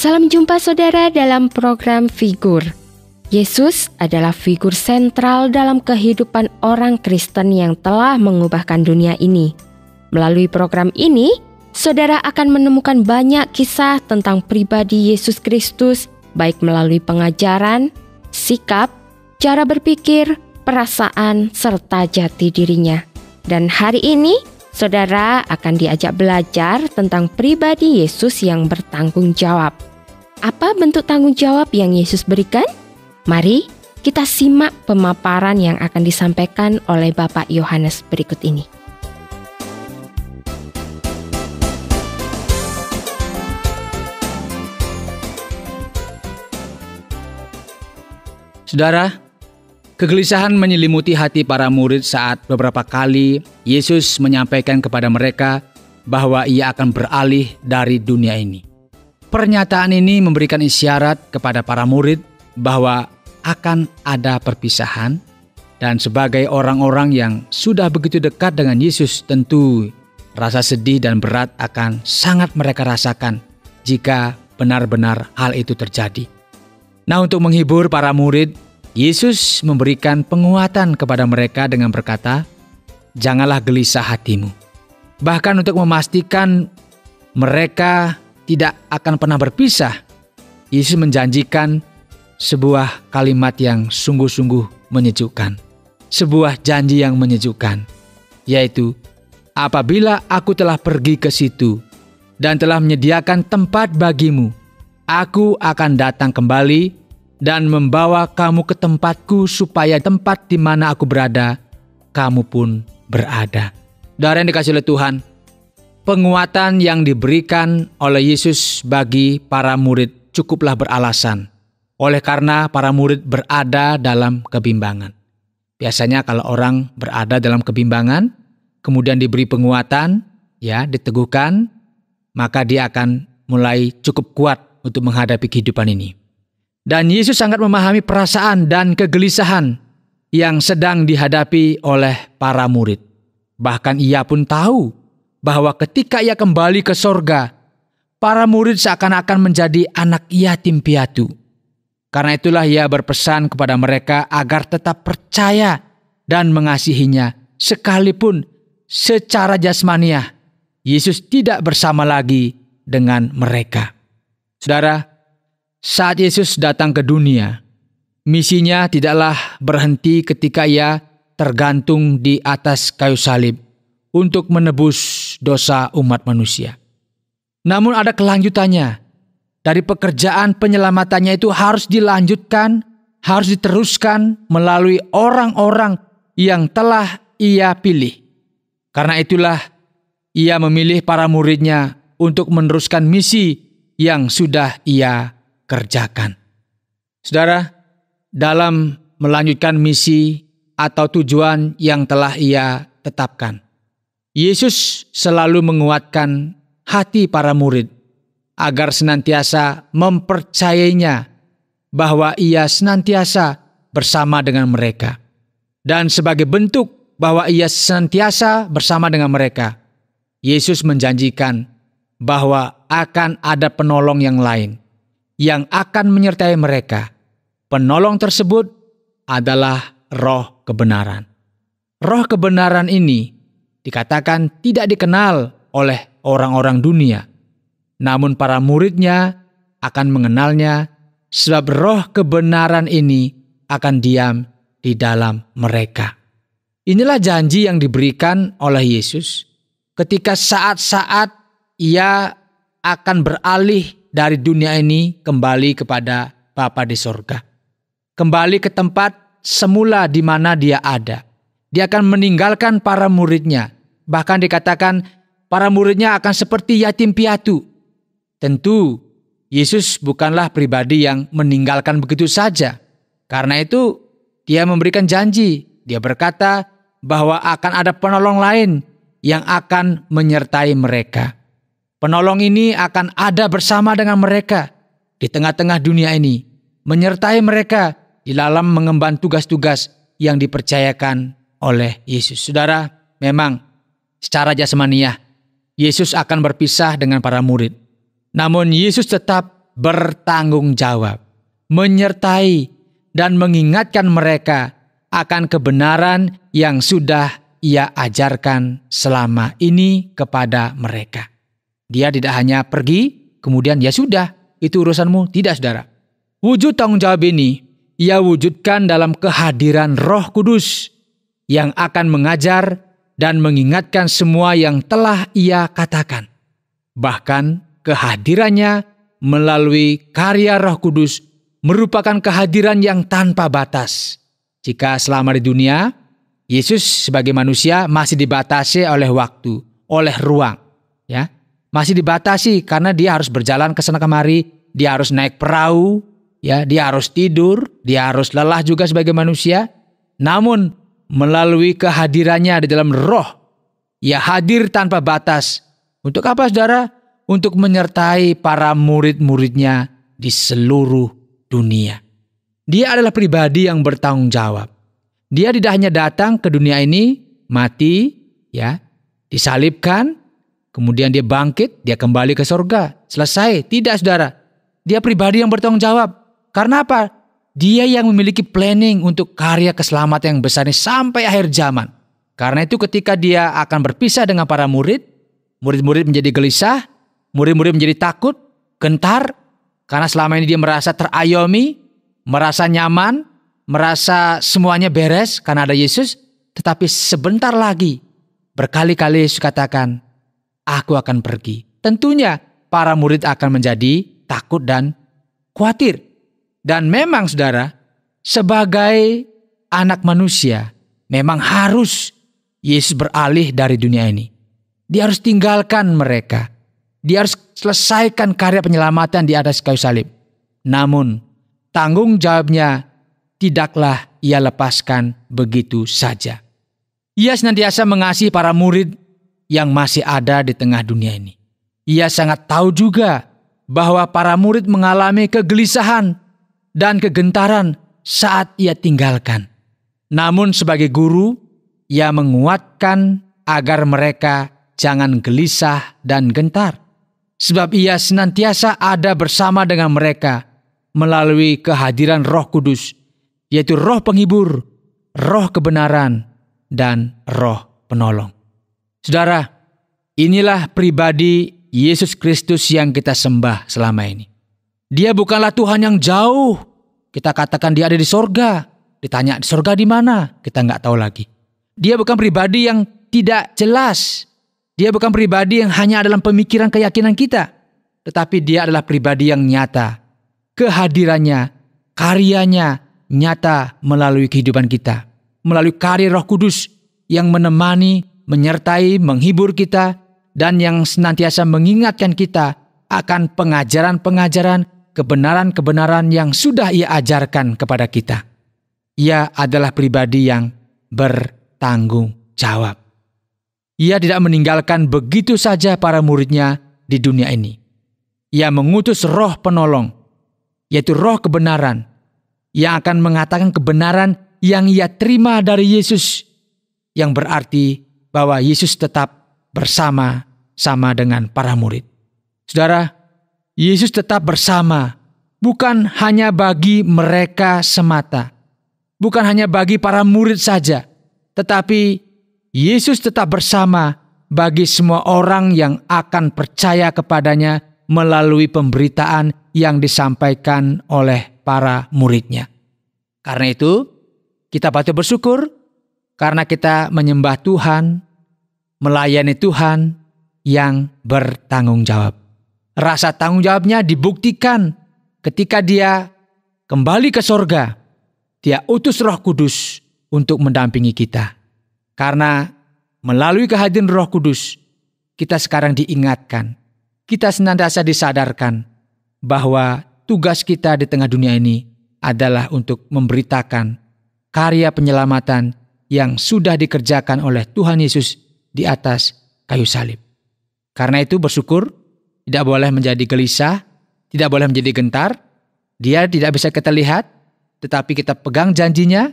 Salam jumpa saudara dalam program Figur. Yesus adalah figur sentral dalam kehidupan orang Kristen yang telah mengubahkan dunia ini. Melalui program ini, saudara akan menemukan banyak kisah tentang pribadi Yesus Kristus, baik melalui pengajaran, sikap, cara berpikir, perasaan, serta jati dirinya. Dan hari ini, saudara akan diajak belajar tentang pribadi Yesus yang bertanggung jawab. Apa bentuk tanggung jawab yang Yesus berikan? Mari kita simak pemaparan yang akan disampaikan oleh Bapak Yohanes berikut ini. Saudara, kegelisahan menyelimuti hati para murid saat beberapa kali Yesus menyampaikan kepada mereka bahwa ia akan beralih dari dunia ini. Pernyataan ini memberikan isyarat kepada para murid bahwa akan ada perpisahan, dan sebagai orang-orang yang sudah begitu dekat dengan Yesus, tentu rasa sedih dan berat akan sangat mereka rasakan jika benar-benar hal itu terjadi. Nah, untuk menghibur para murid, Yesus memberikan penguatan kepada mereka dengan berkata, "Janganlah gelisah hatimu." Bahkan untuk memastikan mereka tidak akan pernah berpisah, Yesus menjanjikan sebuah kalimat yang sungguh-sungguh menyejukkan. Sebuah janji yang menyejukkan, yaitu, "Apabila aku telah pergi ke situ dan telah menyediakan tempat bagimu, aku akan datang kembali dan membawa kamu ke tempatku supaya tempat di mana aku berada, kamu pun berada." Saudara yang dikasihi oleh Tuhan, penguatan yang diberikan oleh Yesus bagi para murid cukuplah beralasan, oleh karena para murid berada dalam kebimbangan. Biasanya kalau orang berada dalam kebimbangan, kemudian diberi penguatan, diteguhkan, maka dia akan mulai cukup kuat untuk menghadapi kehidupan ini. Dan Yesus sangat memahami perasaan dan kegelisahan yang sedang dihadapi oleh para murid. Bahkan ia pun tahu bahwa ketika ia kembali ke sorga, para murid seakan-akan menjadi anak yatim piatu. Karena itulah ia berpesan kepada mereka agar tetap percaya dan mengasihinya, sekalipun secara jasmaniah Yesus tidak bersama lagi dengan mereka. Saudara, saat Yesus datang ke dunia, misinya tidaklah berhenti ketika ia tergantung di atas kayu salib untuk menebus dosa umat manusia. Namun ada kelanjutannya. Dari pekerjaan penyelamatannya itu harus dilanjutkan, harus diteruskan melalui orang-orang yang telah ia pilih. Karena itulah ia memilih para muridnya untuk meneruskan misi yang sudah ia kerjakan. Saudara, dalam melanjutkan misi atau tujuan yang telah ia tetapkan, Yesus selalu menguatkan hati para murid agar senantiasa mempercayainya bahwa ia senantiasa bersama dengan mereka. Dan sebagai bentuk bahwa ia senantiasa bersama dengan mereka, Yesus menjanjikan bahwa akan ada penolong yang lain yang akan menyertai mereka. Penolong tersebut adalah Roh kebenaran. Roh kebenaran ini dikatakan tidak dikenal oleh orang-orang dunia, namun para muridnya akan mengenalnya sebab roh kebenaran ini akan diam di dalam mereka. Inilah janji yang diberikan oleh Yesus ketika saat-saat ia akan beralih dari dunia ini kembali kepada Bapa di sorga. Kembali ke tempat semula di mana dia ada. Dia akan meninggalkan para muridnya. Bahkan dikatakan para muridnya akan seperti yatim piatu. Tentu Yesus bukanlah pribadi yang meninggalkan begitu saja. Karena itu dia memberikan janji. Dia berkata bahwa akan ada penolong lain yang akan menyertai mereka. Penolong ini akan ada bersama dengan mereka di tengah-tengah dunia ini, menyertai mereka di dalam mengemban tugas-tugas yang dipercayakan oleh Yesus. Saudara, memang secara jasmaniah Yesus akan berpisah dengan para murid. Namun Yesus tetap bertanggung jawab, menyertai dan mengingatkan mereka akan kebenaran yang sudah Ia ajarkan selama ini kepada mereka. Dia tidak hanya pergi, kemudian ya sudah, itu urusanmu. Tidak, saudara. Wujud tanggung jawab ini Ia wujudkan dalam kehadiran Roh Kudus yang akan mengajar dan mengingatkan semua yang telah Ia katakan. Bahkan kehadirannya melalui karya Roh Kudus merupakan kehadiran yang tanpa batas. Jika selama di dunia, Yesus sebagai manusia masih dibatasi oleh waktu, oleh ruang, ya. Masih dibatasi karena dia harus berjalan ke sana kemari, dia harus naik perahu, ya, dia harus tidur, dia harus lelah juga sebagai manusia. Namun melalui kehadirannya di dalam Roh, Ia hadir tanpa batas. Untuk apa, saudara? Untuk menyertai para murid-muridnya di seluruh dunia. Dia adalah pribadi yang bertanggung jawab. Dia tidak hanya datang ke dunia ini, mati, ya, disalibkan, kemudian dia bangkit, dia kembali ke surga. Selesai. Tidak, saudara. Dia pribadi yang bertanggung jawab. Karena apa? Dia yang memiliki planning untuk karya keselamatan yang besar ini sampai akhir zaman. Karena itu ketika dia akan berpisah dengan para murid, murid-murid menjadi gelisah, murid-murid menjadi takut, gentar, karena selama ini dia merasa terayomi, merasa nyaman, merasa semuanya beres karena ada Yesus. Tetapi sebentar lagi, berkali-kali Yesus katakan, aku akan pergi. Tentunya para murid akan menjadi takut dan khawatir. Dan memang, saudara, sebagai anak manusia, memang harus Yesus beralih dari dunia ini. Dia harus tinggalkan mereka. Dia harus selesaikan karya penyelamatan di atas kayu salib. Namun, tanggung jawabnya tidaklah Ia lepaskan begitu saja. Ia senantiasa mengasihi para murid yang masih ada di tengah dunia ini. Ia sangat tahu juga bahwa para murid mengalami kegelisahan dan kegentaran saat Ia tinggalkan. Namun sebagai guru, Ia menguatkan agar mereka jangan gelisah dan gentar. Sebab Ia senantiasa ada bersama dengan mereka melalui kehadiran Roh Kudus, yaitu Roh penghibur, Roh kebenaran, dan Roh penolong. Saudara, inilah pribadi Yesus Kristus yang kita sembah selama ini. Dia bukanlah Tuhan yang jauh. Kita katakan dia ada di sorga. Ditanya di sorga di mana? Kita nggak tahu lagi. Dia bukan pribadi yang tidak jelas. Dia bukan pribadi yang hanya dalam pemikiran keyakinan kita. Tetapi dia adalah pribadi yang nyata. Kehadirannya, karyanya nyata melalui kehidupan kita. Melalui karya Roh Kudus yang menemani, menyertai, menghibur kita, dan yang senantiasa mengingatkan kita akan pengajaran-pengajaran, kebenaran-kebenaran yang sudah Ia ajarkan kepada kita. Ia adalah pribadi yang bertanggung jawab. Ia tidak meninggalkan begitu saja para muridnya di dunia ini. Ia mengutus Roh penolong, yaitu Roh kebenaran, yang akan mengatakan kebenaran yang Ia terima dari Yesus, yang berarti bahwa Yesus tetap bersama-sama dengan para murid. Saudara, Yesus tetap bersama, bukan hanya bagi mereka semata, bukan hanya bagi para murid saja, tetapi Yesus tetap bersama bagi semua orang yang akan percaya kepadanya melalui pemberitaan yang disampaikan oleh para muridnya. Karena itu, kita patut bersyukur karena kita menyembah Tuhan, melayani Tuhan yang bertanggung jawab. Rasa tanggung jawabnya dibuktikan ketika Dia kembali ke sorga. Dia utus Roh Kudus untuk mendampingi kita. Karena melalui kehadiran Roh Kudus, kita sekarang diingatkan, kita senantiasa disadarkan bahwa tugas kita di tengah dunia ini adalah untuk memberitakan karya penyelamatan yang sudah dikerjakan oleh Tuhan Yesus di atas kayu salib. Karena itu bersyukur, tidak boleh menjadi gelisah, tidak boleh menjadi gentar. Dia tidak bisa kita lihat, tetapi kita pegang janjinya,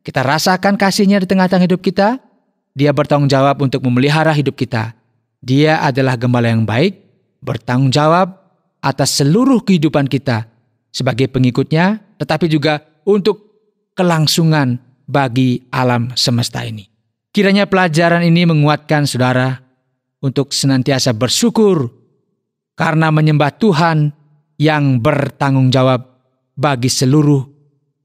kita rasakan kasih-Nya di tengah-tengah hidup kita. Dia bertanggung jawab untuk memelihara hidup kita. Dia adalah gembala yang baik, bertanggung jawab, atas seluruh kehidupan kita sebagai pengikutnya, tetapi juga untuk kelangsungan bagi alam semesta ini. Kiranya pelajaran ini menguatkan saudara untuk senantiasa bersyukur karena menyembah Tuhan yang bertanggung jawab bagi seluruh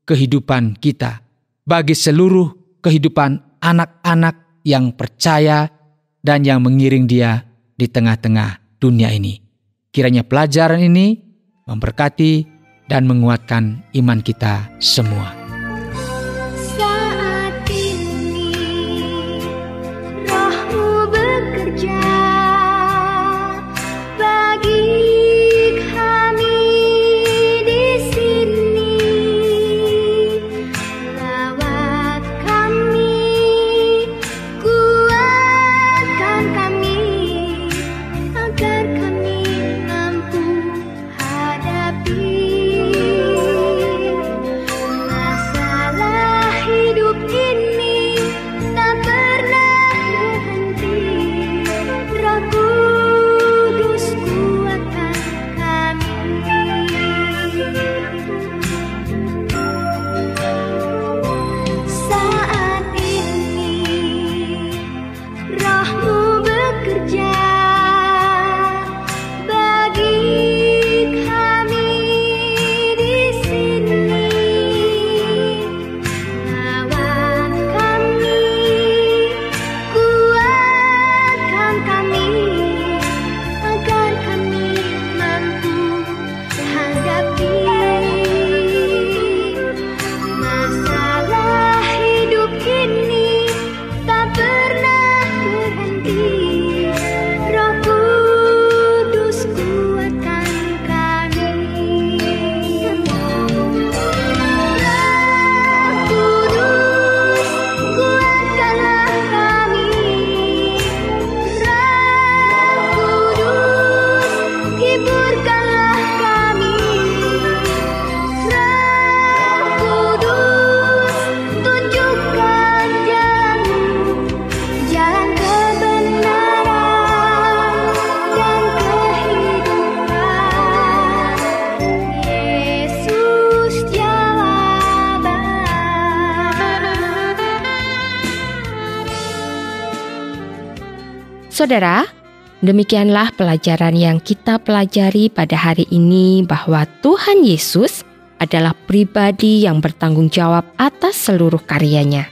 kehidupan kita, bagi seluruh kehidupan anak-anak yang percaya dan yang mengiring dia di tengah-tengah dunia ini. Kiranya pelajaran ini memberkati dan menguatkan iman kita semua. Saat ini Roh-Mu bekerja bagi kami di sini, lawat kami, kuatkan kami, agar kami mampu hadapi masalah hidup ini, tak pernah berhenti. Roh Kudus kuatkan kami. Saat ini Roh-Mu bekerja bagi kami di sini, lawan kami, kuatkan kami, agar kami mampu hadapi masalah hidup ini, tak pernah berhenti. Roh Kudus kuatkan kami. Roh Kudus kuatkanlah kami. Roh Kudus hiburkanlah kami. Roh Kudus tunjukkan jalan-Mu, jalan kebenaran dan kehidupan. Yesus jawaban. Saudara, demikianlah pelajaran yang kita pelajari pada hari ini, bahwa Tuhan Yesus adalah pribadi yang bertanggung jawab atas seluruh karyanya.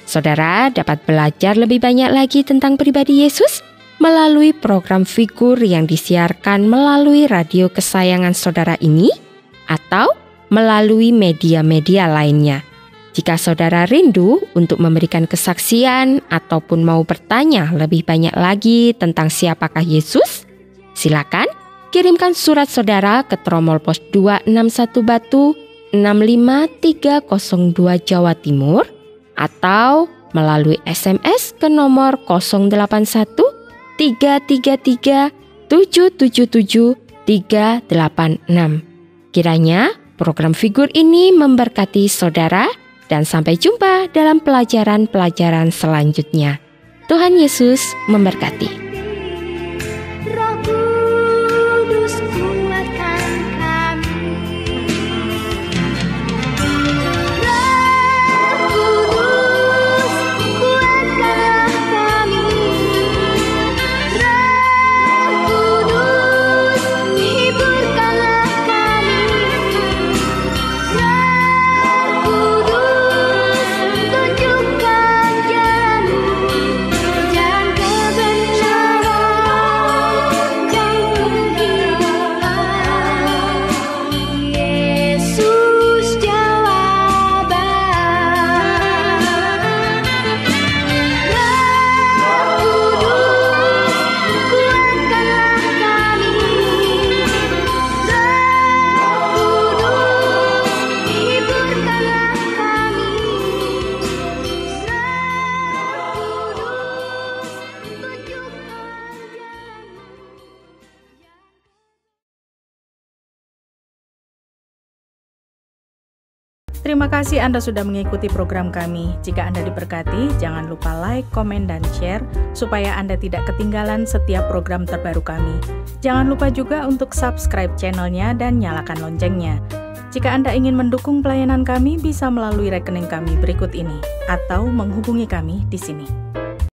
Saudara dapat belajar lebih banyak lagi tentang pribadi Yesus melalui program Figur yang disiarkan melalui radio kesayangan saudara ini atau melalui media-media lainnya. Jika saudara rindu untuk memberikan kesaksian ataupun mau bertanya lebih banyak lagi tentang siapakah Yesus, silakan kirimkan surat saudara ke Tromol Pos 261 Batu 65302 Jawa Timur atau melalui SMS ke nomor 081 333 777 386. Kiranya program Figur ini memberkati saudara, dan sampai jumpa dalam pelajaran-pelajaran selanjutnya. Tuhan Yesus memberkati. Roh Kudus kuatkan kami. Roh Kudus kuatkanlah kami. Roh Kudus hiburkanlah kami. Roh Kudus tunjukkan jalan-Mu, jalan kebenaran Terima kasih Anda sudah mengikuti program kami. Jika Anda diberkati, jangan lupa like, komen, dan share supaya Anda tidak ketinggalan setiap program terbaru kami. Jangan lupa juga untuk subscribe channelnya dan nyalakan loncengnya. Jika Anda ingin mendukung pelayanan kami, bisa melalui rekening kami berikut ini atau menghubungi kami di sini.